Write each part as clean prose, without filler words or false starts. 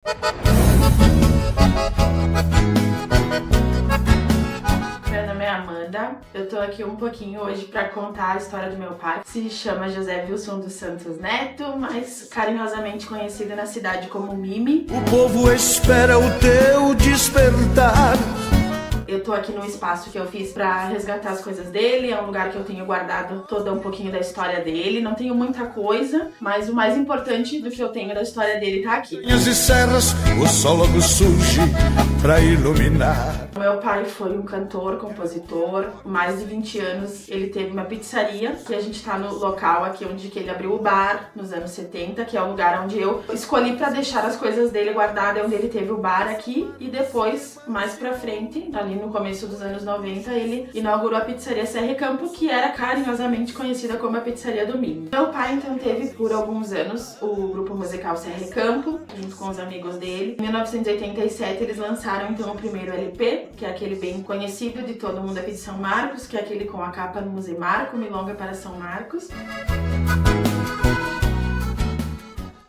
Meu nome é Amanda, eu tô aqui um pouquinho hoje pra contar a história do meu pai. Se chama José Wilson dos Santos Neto, mas carinhosamente conhecido na cidade como Mimi. O povo espera o teu despertar. Eu tô aqui num espaço que eu fiz pra resgatar as coisas dele, é um lugar que eu tenho guardado todo um pouquinho da história dele. Não tenho muita coisa, mas o mais importante do que eu tenho da história dele tá aqui. E serras, o sol logo surge pra iluminar. Meu pai foi um cantor, compositor, mais de 20 anos. Ele teve uma pizzaria, que a gente tá no local aqui onde que ele abriu o bar, nos anos 70, que é o lugar onde eu escolhi pra deixar as coisas dele guardadas, onde ele teve o bar aqui. E depois, mais pra frente, ali no começo dos anos 90, ele inaugurou a pizzaria Serra e Campo, que era carinhosamente conhecida como a pizzaria do Mimi. Meu pai, então, teve por alguns anos o grupo musical Serra e Campo, junto com os amigos dele. Em 1987, eles lançaram, então, o primeiro LP, que é aquele bem conhecido de todo mundo aqui de São Marcos, que é aquele com a capa no Museu Marco, Milonga para São Marcos.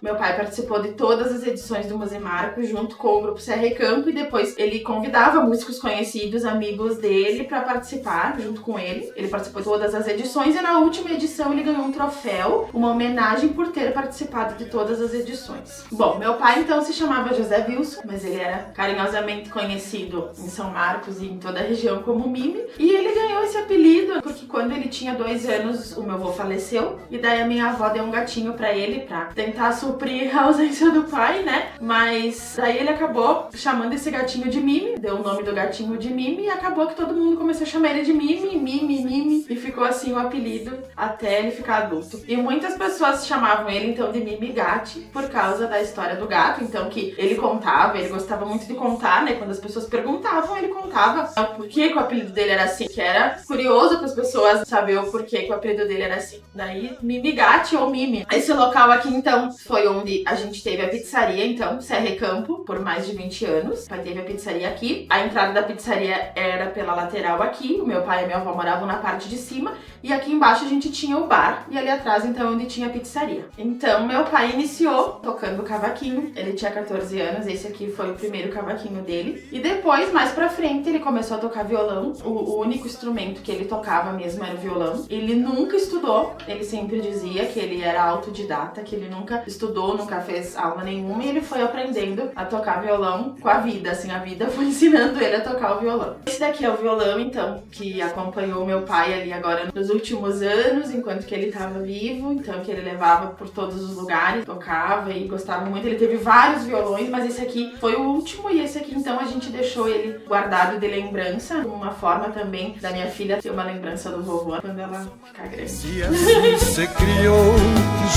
Meu pai participou de todas as edições do Museu Marco junto com o grupo Serra e Campo, e depois ele convidava músicos conhecidos, amigos dele, para participar junto com ele. Ele participou de todas as edições e na última edição ele ganhou um troféu, uma homenagem por ter participado de todas as edições. Bom, meu pai então se chamava José Wilson, mas ele era carinhosamente conhecido em São Marcos e em toda a região como Mimi, e ele ganhou esse apelido porque quando ele tinha 2 anos o meu avô faleceu, e daí a minha avó deu um gatinho para ele pra tentar suprir a ausência do pai, né? Mas daí ele acabou chamando esse gatinho de Mimi, deu o nome do gatinho de Mimi, e acabou que todo mundo começou a chamar ele de Mimi, Mimi, Mimi, e ficou assim o apelido até ele ficar adulto. E muitas pessoas chamavam ele então de Mimi Gatti por causa da história do gato, então que ele contava, ele gostava muito de contar, né? Quando as pessoas perguntavam, ele contava o porquê que o apelido dele era assim, que era curioso para as pessoas saber o porquê que o apelido dele era assim. Daí Mimi Gatti ou Mimi. Esse local aqui então foi onde a gente teve a pizzaria, então, Serra e Campo, por mais de 20 anos. O pai teve a pizzaria aqui. A entrada da pizzaria era pela lateral aqui. O meu pai e a minha avó moravam na parte de cima. E aqui embaixo a gente tinha o bar. E ali atrás, então, onde tinha a pizzaria. Então, meu pai iniciou tocando cavaquinho. Ele tinha 14 anos. Esse aqui foi o primeiro cavaquinho dele. E depois, mais pra frente, ele começou a tocar violão. O único instrumento que ele tocava mesmo era o violão. Ele nunca estudou. Ele sempre dizia que ele era autodidata, que ele nunca estudou, nunca fez aula nenhuma, e ele foi aprendendo a tocar violão com a vida, assim, a vida foi ensinando ele a tocar o violão. Esse daqui é o violão, então, que acompanhou meu pai ali agora nos últimos anos, enquanto que ele estava vivo, então, que ele levava por todos os lugares, tocava e gostava muito. Ele teve vários violões, mas esse aqui foi o último, e esse aqui, então, a gente deixou ele guardado de lembrança, uma forma também da minha filha ter uma lembrança do vovô quando ela ficar grande. E assim se criou,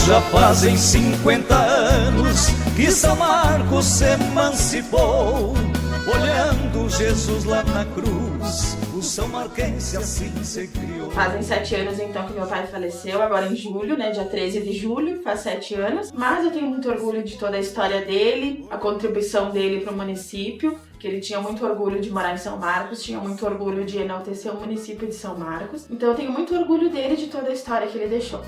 já fazem 50 anos que São Marcos se emancipou, olhando Jesus lá na cruz, o São Marquense assim se criou. Fazem 7 anos então que meu pai faleceu, agora em julho, né, dia 13 de julho, faz 7 anos, mas eu tenho muito orgulho de toda a história dele, a contribuição dele para o município, que ele tinha muito orgulho de morar em São Marcos, tinha muito orgulho de enaltecer o município de São Marcos, então eu tenho muito orgulho dele, de toda a história que ele deixou.